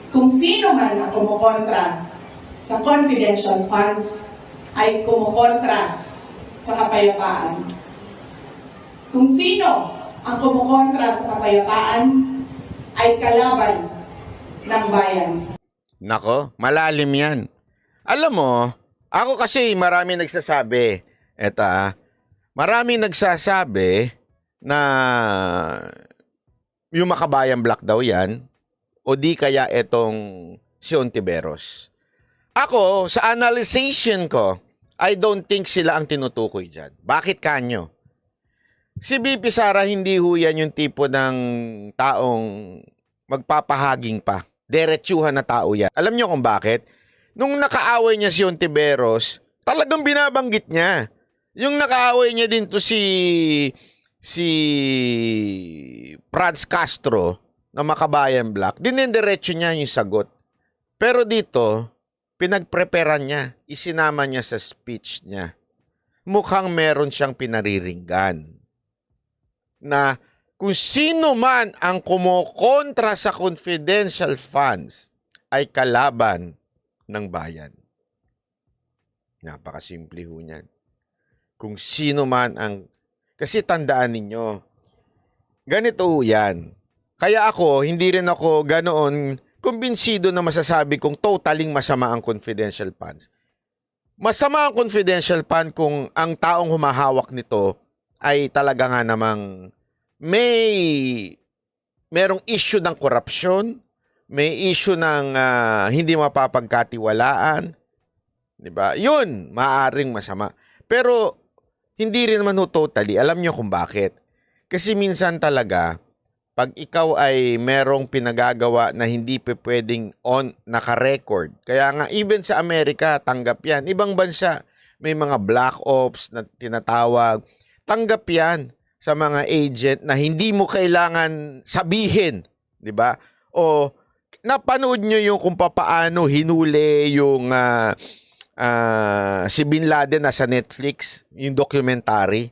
Kung sino man ang kumukontra sa confidential funds ay kumukontra sa kapayapaan. Kung sino ang kumukontra sa kapayapaan ay kalaban ng bayan. Nako, malalim yan. Alam mo, ako kasi marami nagsasabi, marami nagsasabi na yung Makabayan Black daw yan, o di kaya etong si Ontiveros. Ako, sa analyzation ko, I don't think sila ang tinutukoy dyan. Bakit kanyo? Si BP Sara, hindi ho yan yung tipo ng taong magpapahaging pa. Diretsuhan na tao yan. Alam niyo kung bakit? Nung nakaaway niya si Ontiveros, talagang binabanggit niya. Yung nakaaway niya din to si Franz Castro na Makabayan Black, dinindiretso niya yung sagot. Pero dito, pinagpreparan niya, isinama niya sa speech niya. Mukhang meron siyang pinariringgan na kung sino man ang kumokontra sa confidential funds ay kalaban ng bayan. Napakasimple ho niyan. Kung sino man ang... Kasi tandaan ninyo, ganito ho yan. Kaya ako, hindi rin ako ganoon kumbinsido na masasabi kong totaling masama ang confidential funds. Masama ang confidential fund kung ang taong humahawak nito ay talaga nga namang merong issue ng korupsyon, may issue ng hindi mapapagkatiwalaan, 'di ba? 'Yun, maaaring masama. Pero hindi rin naman totally. Alam niyo kung bakit? Kasi minsan talaga pag ikaw ay merong pinagagawa na hindi pwedeng naka-record. Kaya nga even sa Amerika tanggap 'yan. Ibang bansa may mga black ops na tinatawag. Tanggap 'yan sa mga agent na hindi mo kailangan sabihin, 'di ba? O napanood nyo yung kung papaano hinuli yung si Bin Laden na sa Netflix, yung documentary,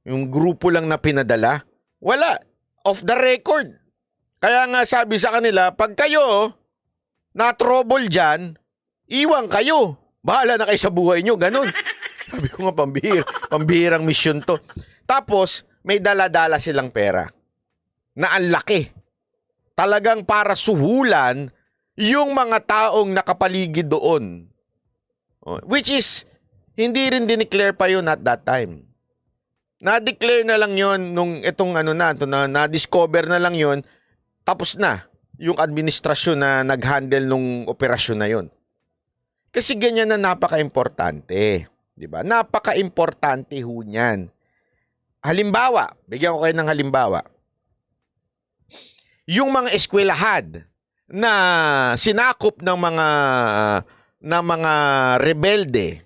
yung grupo lang na pinadala. Wala, off the record. Kaya nga sabi sa kanila, pag kayo na-trouble dyan, iwan kayo. Bahala na kayo sa buhay nyo, ganun. Sabi ko nga, pambihirang mission to. Tapos, may dala-dala silang pera na ang laki. Talagang para suhulan yung mga taong nakapaligid doon. Which is, hindi rin dineclare pa yun at that time. Na-declare na lang yun nung na-discover na lang yun, tapos na yung administrasyon na nag-handle nung operasyon na yun. Kasi ganyan na napaka-importante. Diba? Napaka-importante ho niyan. Halimbawa, bigyan ko kayo ng halimbawa. Yung mga eskwelahan na sinakop ng mga rebelde.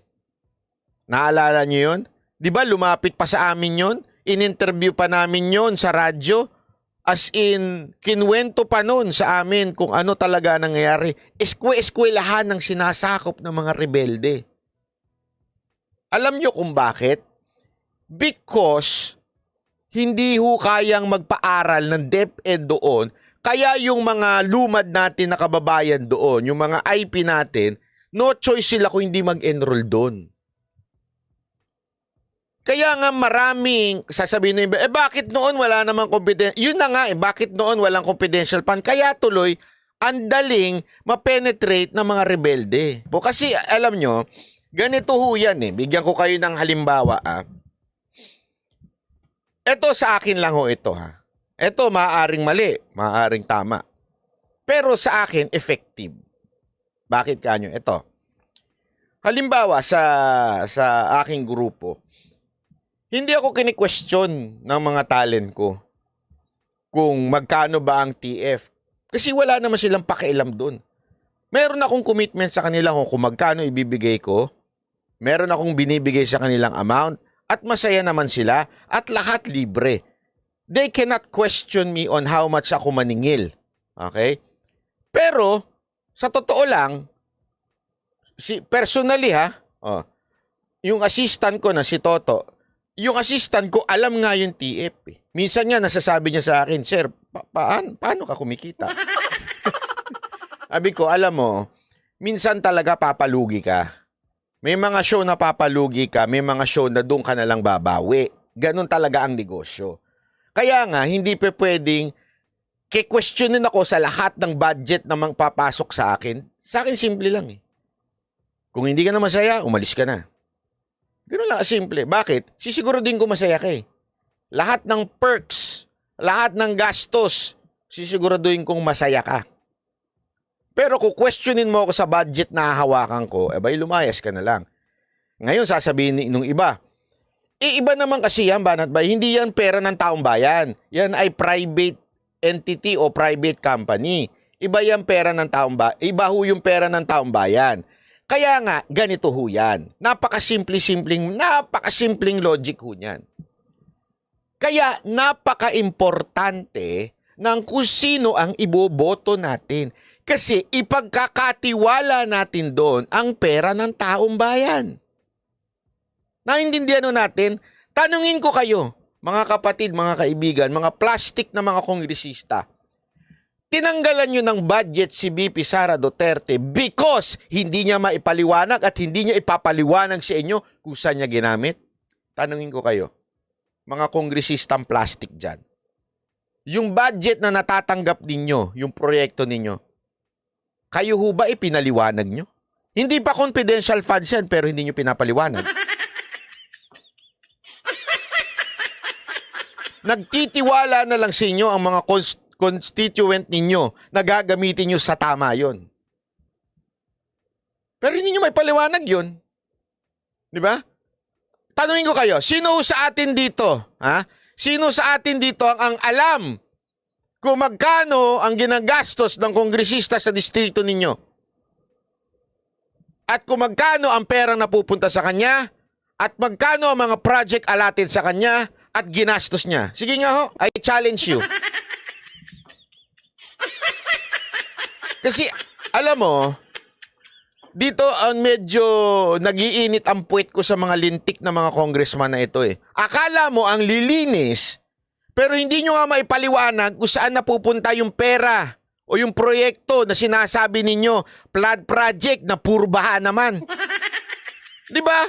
Naalala niyo 'yon? 'Di ba lumapit pa sa amin 'yon? In-interview pa namin 'yon sa radyo. As in, kinwento pa noon sa amin kung ano talaga nangyayari. Eskwelahan ng sinasakop ng mga rebelde. Alam niyo kung bakit? Because hindi ho kayang magpaaral ng DepEd doon. Kaya yung mga lumad natin na kababayan doon, yung mga IP natin, no choice sila kung hindi mag-enroll doon. Kaya nga maraming sasabihin na bakit noon wala namang confidential? Yun na nga bakit noon walang confidential fund? Kaya tuloy, ang daling ma-penetrate ng mga rebelde. Kasi alam nyo, ganito ho yan Bigyan ko kayo ng halimbawa Ito sa akin lang ho ito Ito maaaring mali, maaaring tama. Pero sa akin, effective. Bakit kanyo? Ito. Halimbawa sa aking grupo, hindi ako kini-question ng mga talent ko kung magkano ba ang TF. Kasi wala naman silang pakialam doon. Meron akong commitment sa kanila kung magkano ibibigay ko. Meron akong binibigay sa kanilang amount. At masaya naman sila at lahat libre. They cannot question me on how much ako maningil. Okay? Pero, sa totoo lang, personally yung assistant ko na si Toto, yung assistant ko alam nga yung TF. Minsan nga nasasabi niya sa akin, Sir, paano ka kumikita? Sabi ko, alam mo, minsan talaga papalugi ka. May mga show na papalugi ka, may mga show na doon ka na lang babawi. Ganon talaga ang negosyo. Kaya nga, hindi pa pwedeng questionin ako sa lahat ng budget na papasok sa akin. Sa akin, simple lang eh. Kung hindi ka na masaya, umalis ka na. Ganun lang, simple. Bakit? Sisiguro din ko masaya ka eh. Lahat ng perks, lahat ng gastos, sisiguraduhin kong masaya ka. Pero kung questionin mo ako sa budget na hahawakan ko, eh bay lumayas ka na lang. Ngayon sasabihin nung iba, iba naman kasi yan, Banat Bay, hindi yan pera ng taong bayan. Yan ay private entity o private company. Iba yan pera ng taong bayan. Iba ho yung pera ng taong bayan. Kaya nga, ganito ho yan. Napakasimpleng logic ho yan. Kaya napaka-importante ng kung sino ang iboboto natin. Kasi ipagkakatiwala natin doon ang pera ng taong bayan. Naintindihan natin? Tanungin ko kayo, mga kapatid, mga kaibigan, mga plastic na mga kongresista. Tinanggalan nyo ng budget si BP Sara Duterte because hindi niya maipaliwanag at hindi niya ipapaliwanag sa inyo kung saan niya ginamit? Tanungin ko kayo, mga kongresistang plastic dyan. Yung budget na natatanggap ninyo, yung proyekto ninyo, kayo ho ba ipinaliwanag nyo? Hindi pa confidential funds yan pero hindi nyo pinapaliwanag. Nagtitiwala na lang sa inyo ang mga constituent ninyo na gagamitin nyo sa tama yon. Pero hindi nyo may paliwanag yon. Di ba? Tanungin ko kayo, sino sa atin dito? Ha? Sino sa atin dito ang alam kung magkano ang ginagastos ng kongresista sa distrito ninyo? At kung magkano ang perang napupunta sa kanya? At magkano ang mga project allotted sa kanya? At ginastos niya? Sige nga ho, I challenge you. Kasi, alam mo, dito ang medyo nagiinit ang puwet ko sa mga lintik na mga congressman na ito eh. Akala mo ang lilinis, pero hindi nyo nga maipaliwanag kung saan napupunta yung pera o yung proyekto na sinasabi ninyo, flood project na puro baha naman. Di ba?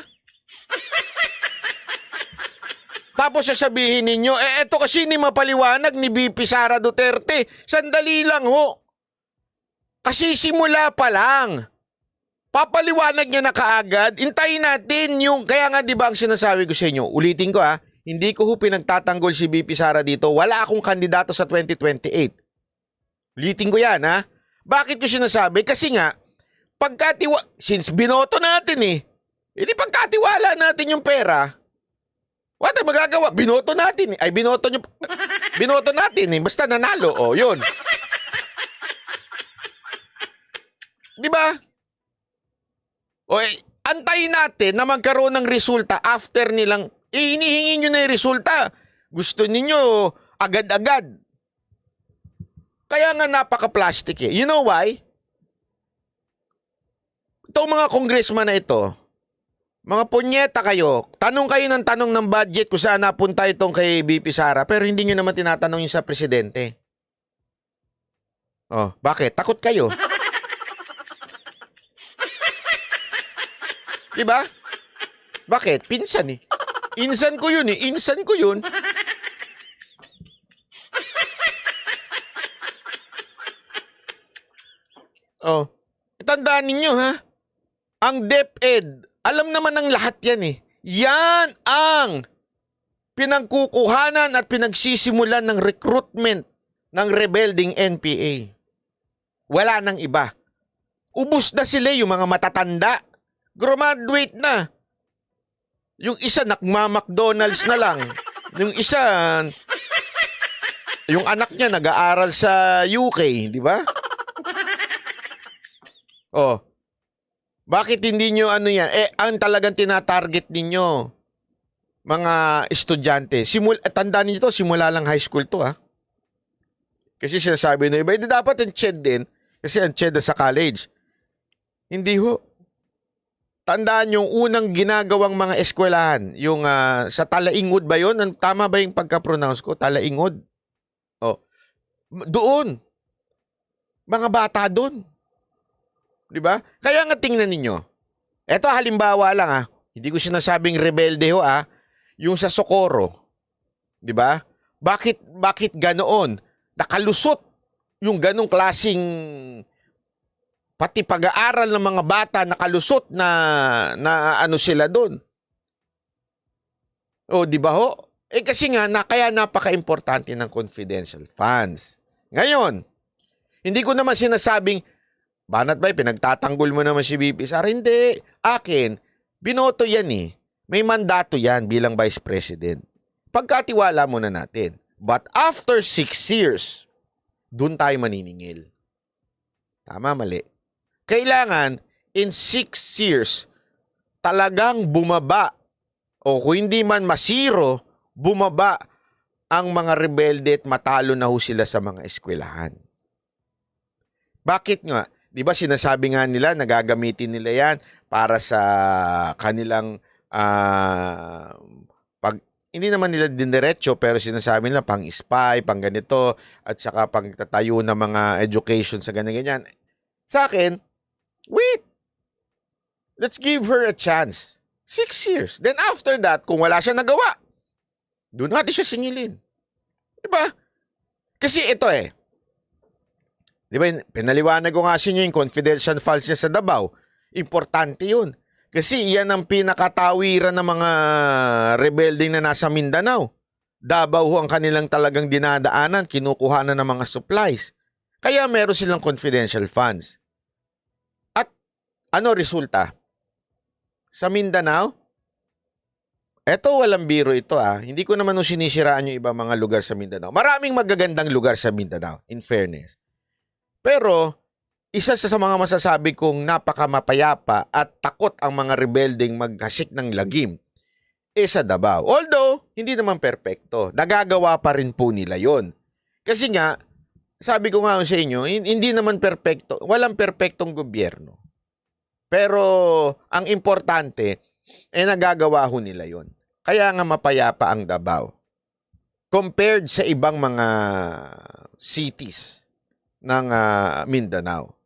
Tapos sasabihin ninyo, eto kasi ni mapaliwanag ni BP Sara Duterte. Sandali lang ho. Kasi simula pa lang. Papaliwanag niya na kaagad. Intayin natin yung, kaya nga di ba ang sinasabi ko sa inyo, ulitin ko hindi ko pinagtatanggol si BP Sara dito. Wala akong kandidato sa 2028. Ulitin ko yan Bakit ko sinasabi? Kasi nga, since binoto natin hindi pagkatiwala natin yung pera, what ang magagawa? Binoto natin Ay, binoto natin Basta nanalo. O, yun. Di ba? O, antayin natin na magkaroon ng resulta after nilang, hinihingi nyo na yung resulta. Gusto ninyo agad-agad. Kaya nga napaka-plastic You know why? Itong mga congressman na ito, mga punyeta kayo, tanong kayo ng tanong ng budget kung saan napunta itong kay BP Sara, pero hindi nyo naman tinatanong yung sa presidente. Oh, bakit? Takot kayo. Diba? Bakit? Pinsan Insan ko yun Insan ko yun. Oh. Tandaan ninyo Ang DepEd, alam naman ng lahat yan Yan ang pinagkukuhanan at pinagsisimulan ng recruitment ng rebelding NPA. Wala nang iba. Ubus na sila yung mga matatanda. Graduate na. Yung isa nagma-McDonald's na lang. Yung isa, yung anak niya nag-aaral sa UK, di ba? Oh. Bakit hindi nyo yan? Ang talagang tinatarget ninyo, mga estudyante. Tandaan niyo to, simula lang high school to Kasi sinasabi nyo iba, hindi dapat ang CHED din. Kasi ang CHED sa college. Hindi ho. Tandaan yung unang ginagawang mga eskwelahan, yung sa Talaingod ba yun? Tama ba yung pagka-pronounce ko? Talaingod? Oh. Doon. Mga bata doon. Di ba? Kaya nga tingnan ninyo. Eto halimbawa lang Hindi ko sinasabing rebelde yung sa Socorro. Di ba? Bakit ganoon? Nakalusot yung ganong klasing pati pag-aaral ng mga bata nakalusot na ano sila doon. O, di ba ho? Kasi nga, kaya napaka-importante ng confidential funds. Ngayon, hindi ko naman sinasabing, Banat ba, pinagtatanggol mo naman si VP Sara? Hindi. Akin, binoto yan May mandato yan bilang Vice President. Pagkatiwala muna natin. But after 6 years, dun tayo maniningil. Tama, mali. Kailangan, in 6 years, talagang bumaba o kung hindi man masiro, bumaba ang mga rebelde at matalo na ho sila sa mga eskwelahan. Bakit nga? Di ba sinasabi nga nila, nagagamitin nila yan para sa kanilang hindi naman nila diniretso pero sinasabi nila pang spy, pang ganito, at saka pagtatayo ng mga education sa ganyan-ganyan. Sa akin, wait. Let's give her a chance. 6 years. Then after that, kung wala siya nagawa, doon natin siya singilin. Diba? Kasi ito Diba, pinaliwanag ko nga sa inyo yung confidential files niya sa Davao. Importante yun. Kasi iyan ang pinakatawiran ng mga rebelde na nasa Mindanao. Davao ang kanilang talagang dinadaanan, kinukuhanan ng mga supplies. Kaya meron silang confidential funds. At ano resulta? Sa Mindanao, eto walang biro ito Hindi ko naman sinisiraan yung ibang mga lugar sa Mindanao. Maraming magagandang lugar sa Mindanao, in fairness. Pero, isa sa mga masasabi kong napakamapayapa at takot ang mga rebeldeng maghasik ng lagim sa Davao. Although, hindi naman perpekto. Nagagawa pa rin po nila yon. Kasi nga, sabi ko nga sa inyo, hindi naman perpekto. Walang perpektong gobyerno. Pero, ang importante, nagagawa ho nila yon. Kaya nga mapayapa ang Davao. Compared sa ibang mga cities ng Mindanao.